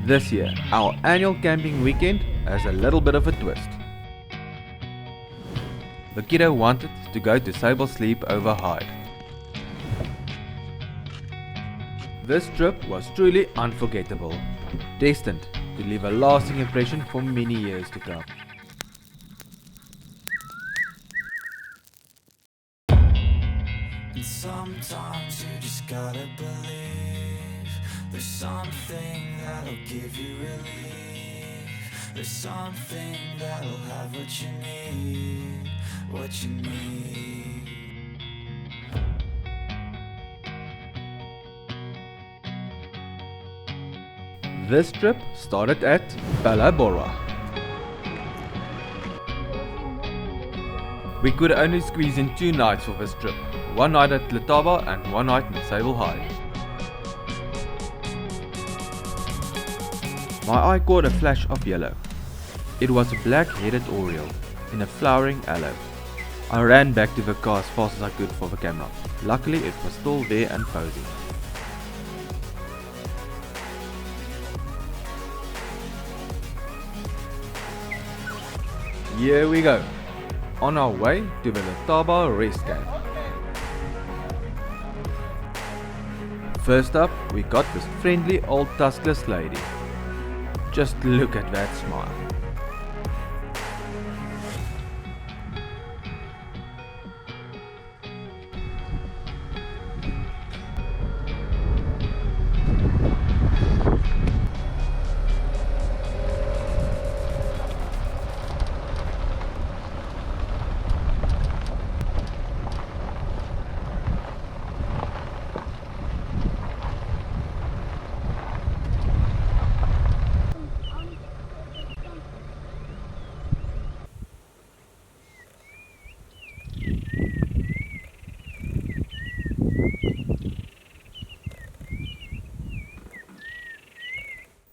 This year, our annual camping weekend has a little bit of a twist. The kiddo wanted to go to Sable Sleepover Hide. This trip was truly unforgettable, destined to leave a lasting impression for many years to come. And sometimes you just gotta believe there's something that'll give you relief. There's something that'll have what you need, what you need. This trip started at Bora. We could only squeeze in 2 nights for this trip, one night at Letaba and one night in Sable Hide. My eye caught a flash of yellow. It was a black-headed oriole in a flowering aloe. I ran back to the car as fast as I could for the camera. Luckily it was still there and posing. Here we go, on our way to the Letaba rest camp. First up, we got this friendly old tuskless lady. Just look at that smile.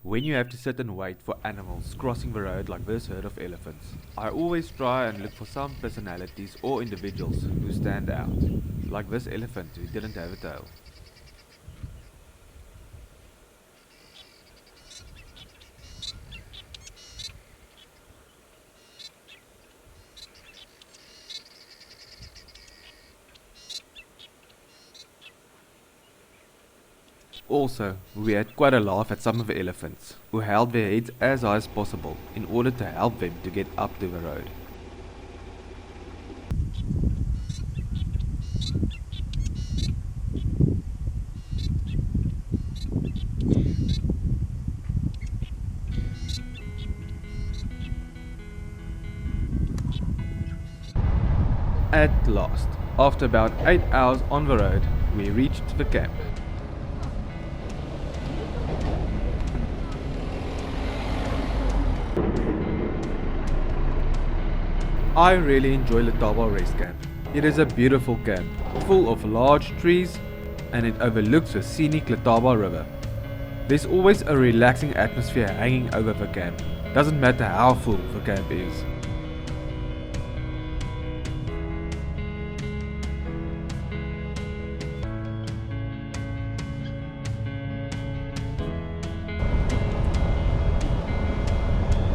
When you have to sit and wait for animals crossing the road like this herd of elephants, I always try and look for some personalities or individuals who stand out, like this elephant who didn't have a tail. Also, we had quite a laugh at some of the elephants, who held their heads as high as possible in order to help them to get up to the road. At last, after about 8 hours on the road, we reached the camp. I really enjoy Letaba Rest Camp. It is a beautiful camp, full of large trees, and it overlooks the scenic Letaba River. There's always a relaxing atmosphere hanging over the camp, doesn't matter how full the camp is.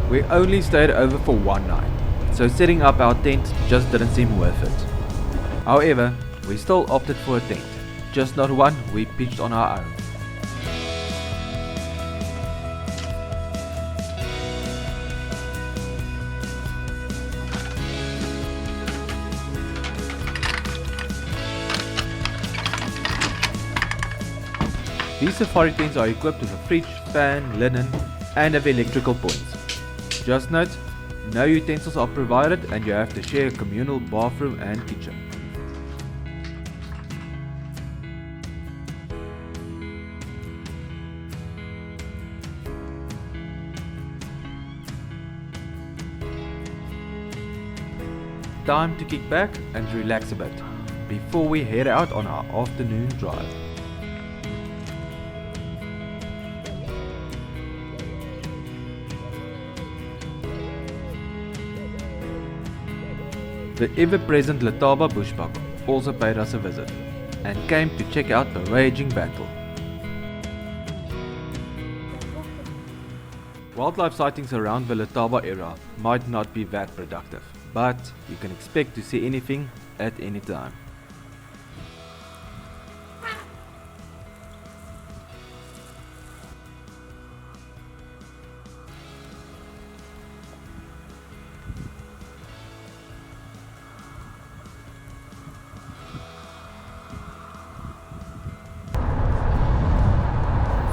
We only stayed over for one night, so setting up our tent just didn't seem worth it. However, we still opted for a tent, just not one we pitched on our own. These safari tents are equipped with a fridge, fan, linen, and have electrical points. Just note, no utensils are provided and you have to share a communal bathroom and kitchen. Time to kick back and relax a bit before we head out on our afternoon drive. The ever-present Letaba bushbuck also paid us a visit and came to check out the raging battle. Wildlife sightings around the Letaba area might not be that productive, but you can expect to see anything at any time.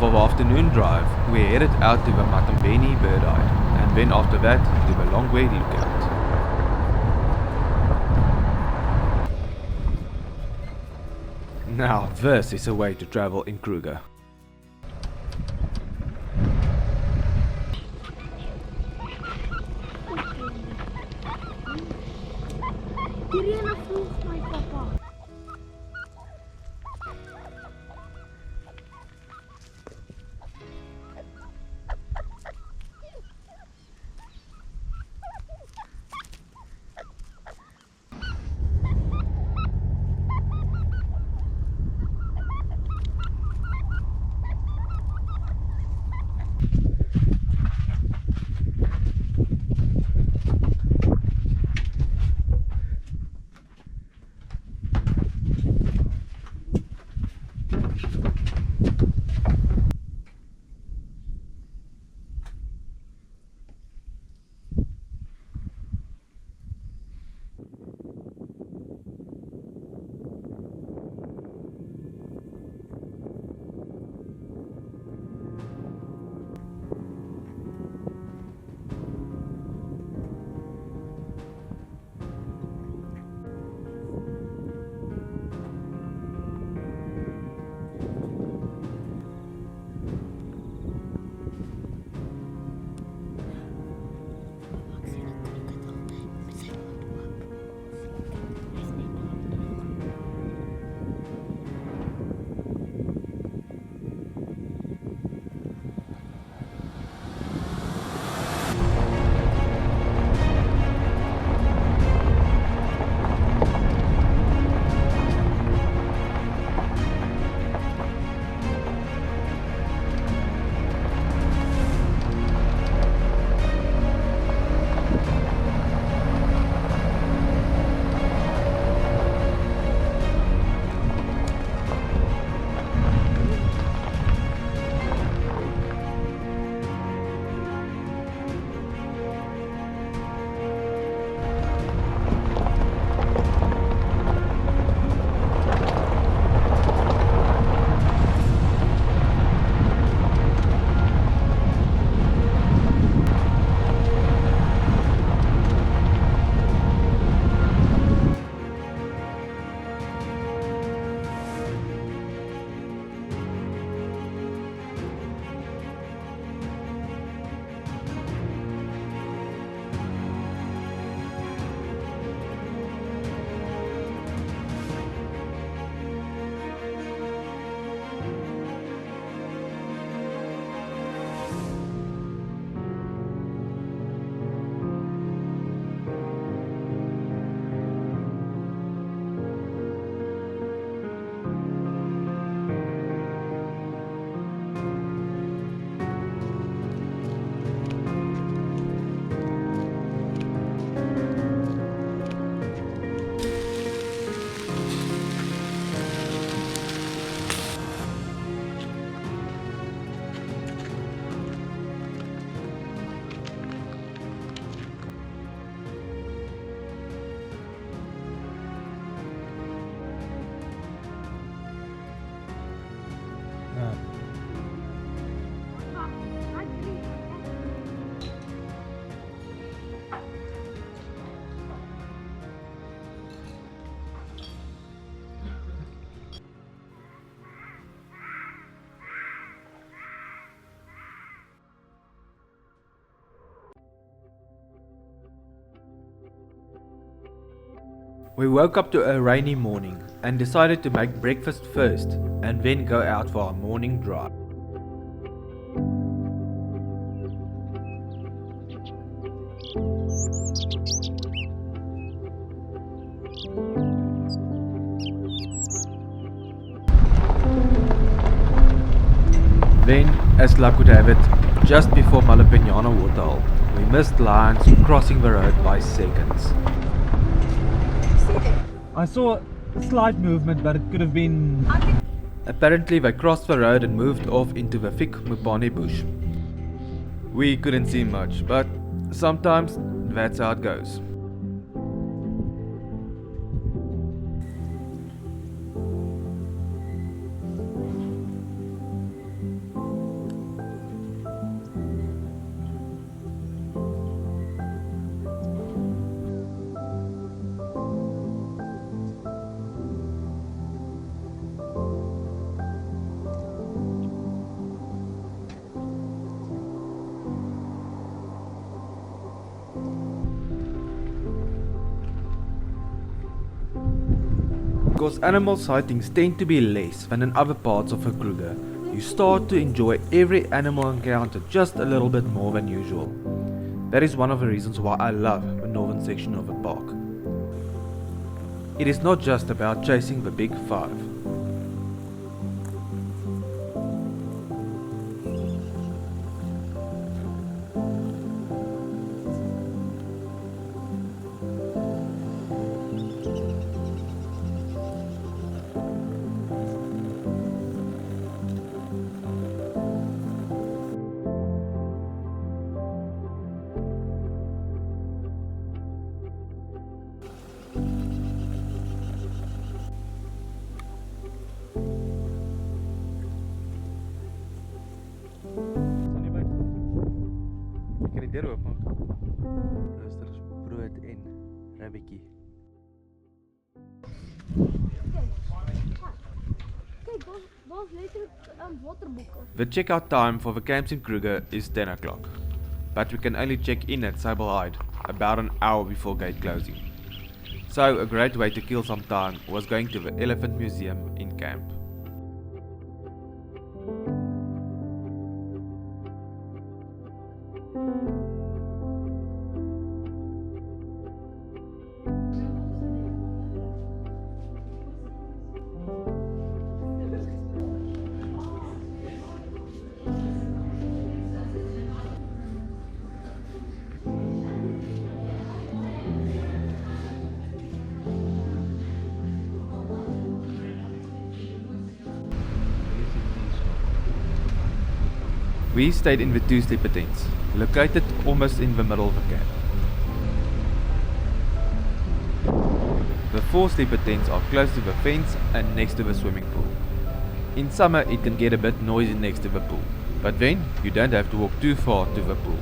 For the afternoon drive, we headed out to the Matambeni bird eye, and then after that to the Longway lookout. Now this is a way to travel in Kruger. We woke up to a rainy morning and decided to make breakfast first and then go out for our morning drive. Then, as luck would have it, just before Malapignana Waterhole. We missed lines crossing the road by seconds. I saw a slight movement, but it could have been... Apparently they crossed the road and moved off into the thick Mupane bush. We couldn't see much, but sometimes that's how it goes. Because animal sightings tend to be less than in other parts of the Kruger, you start to enjoy every animal encounter just a little bit more than usual. That is one of the reasons why I love the northern section of the park. It is not just about chasing the big five. Deur oopmaak. Luister, brood en rabbitjie. Kijk, dat is letterlijk een waterboek. The checkout time for the camps in Kruger is 10 o'clock, but we can only check in at Sable Hide about an hour before gate closing. So a great way to kill some time was going to the Elephant Museum in camp. We stayed in the two sleeper tents, located almost in the middle of the camp. The four sleeper tents are close to the fence and next to the swimming pool. In summer it can get a bit noisy next to the pool, but then you don't have to walk too far to the pool.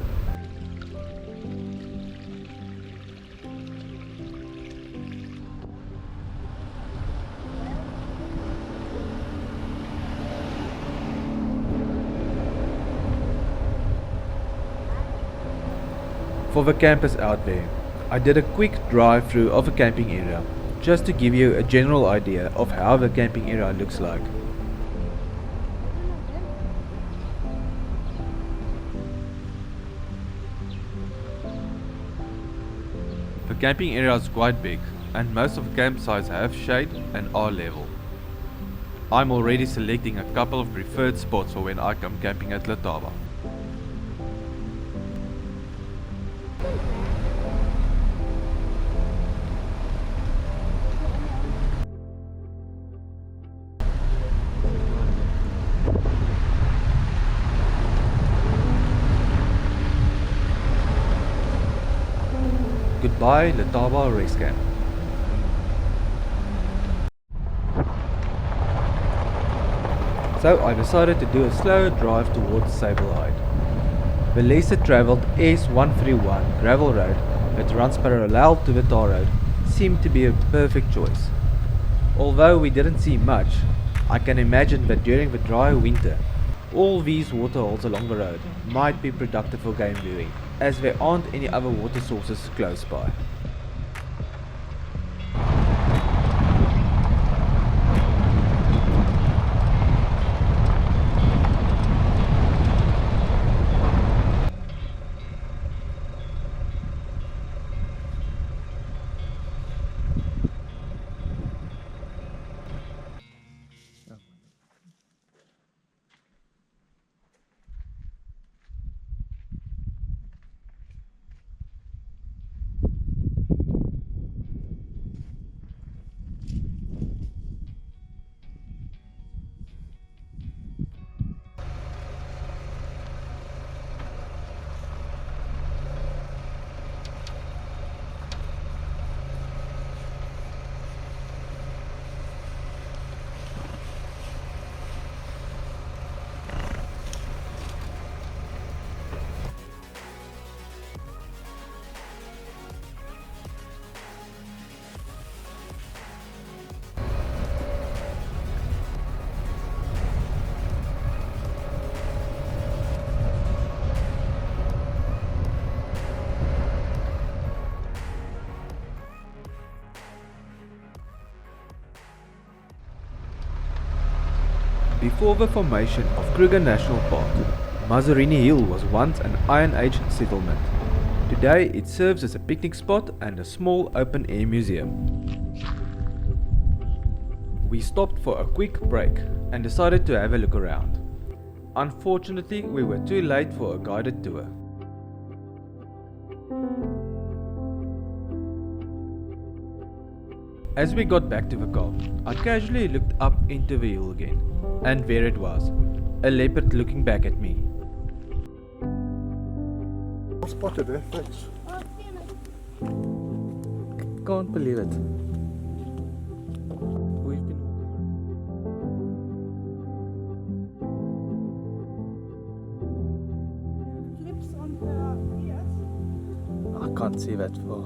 For the campers out there, I did a quick drive through of the camping area, just to give you a general idea of how the camping area looks like. The camping area is quite big, and most of the campsites have shade and are level. I'm already selecting a couple of preferred spots for when I come camping at Letaba. Goodbye Letaba Race Camp. So I decided to do a slow drive towards Sable Hide. The lesser travelled S131 gravel road that runs parallel to the tar road seemed to be a perfect choice. Although we didn't see much, I can imagine that during the dry winter, all these waterholes along the road might be productive for game viewing, as there aren't any other water sources close by. Before the formation of Kruger National Park, Masorini Hill was once an Iron Age settlement. Today it serves as a picnic spot and a small open-air museum. We stopped for a quick break and decided to have a look around. Unfortunately, we were too late for a guided tour. As we got back to the car, I casually looked up into the hill again, and there it was, a leopard looking back at me. Spotted it, thanks. Can't believe it. We've been Clips on the ears. I can't see that far.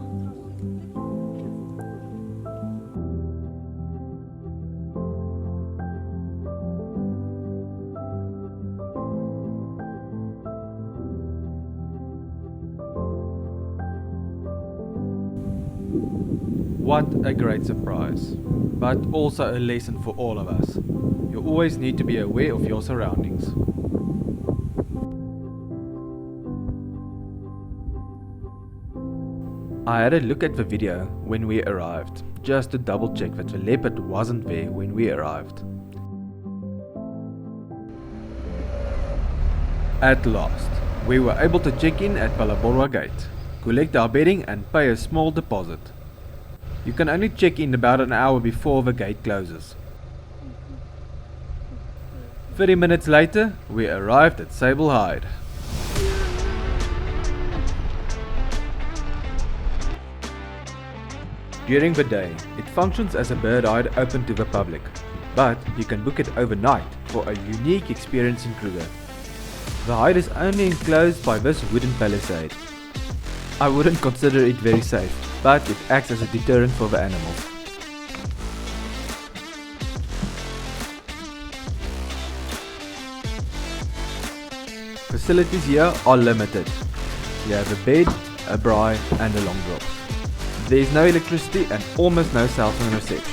What a great surprise, but also a lesson for all of us. You always need to be aware of your surroundings. I had a look at the video when we arrived, just to double check that the leopard wasn't there when we arrived. At last, we were able to check in at Palaborwa Gate, collect our bedding and pay a small deposit. You can only check in about an hour before the gate closes. 30 minutes later, we arrived at Sable Hide. During the day, it functions as a bird hide open to the public, but you can book it overnight for a unique experience in Kruger. The hide is only enclosed by this wooden palisade. I wouldn't consider it very safe, but it acts as a deterrent for the animals. Facilities here are limited. You have a bed, a braai and a long drop. There is no electricity and almost no cell phone reception.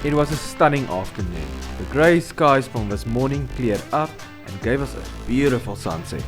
It was a stunning afternoon. The grey skies from this morning cleared up and gave us a beautiful sunset.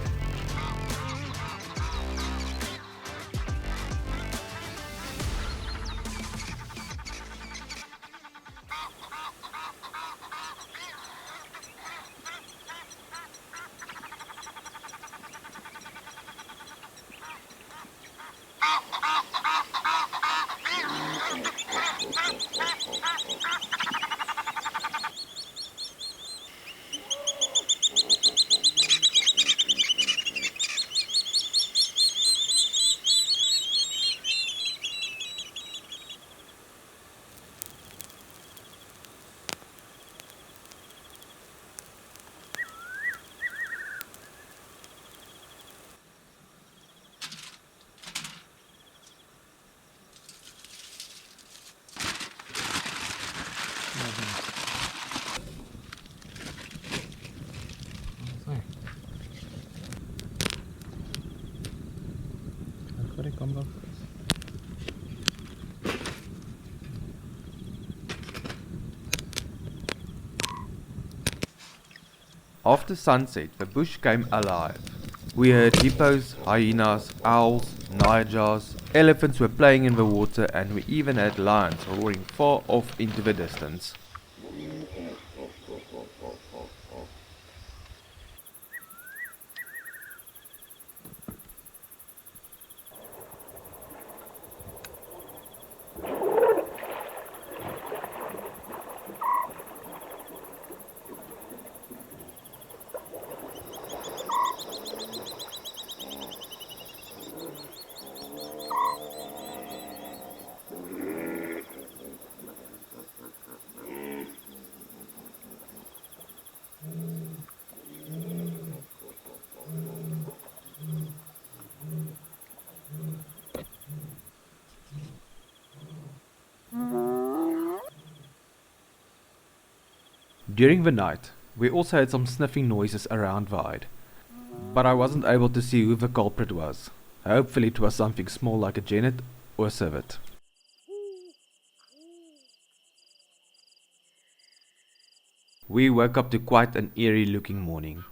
After sunset, the bush came alive. We heard hippos, hyenas, owls, nightjars, elephants were playing in the water, and we even had lions roaring far off into the distance. During the night, we also had some sniffing noises around the hide, but I wasn't able to see who the culprit was. Hopefully it was something small like a genet or a civet. We woke up to quite an eerie looking morning.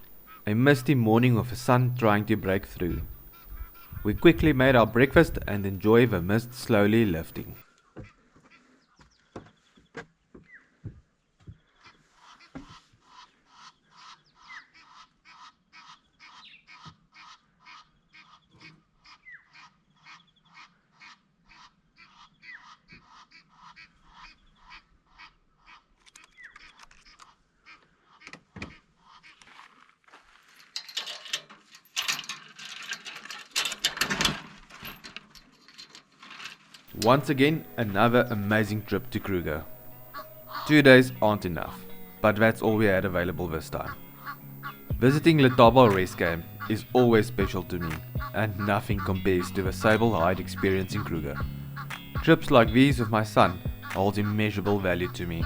A misty morning with the sun trying to break through. We quickly made our breakfast and enjoyed the mist slowly lifting. Once again, another amazing trip to Kruger. 2 days aren't enough, but that's all we had available this time. Visiting Letaba Race Camp is always special to me, and nothing compares to the Sable Hide experience in Kruger. Trips like these with my son hold immeasurable value to me.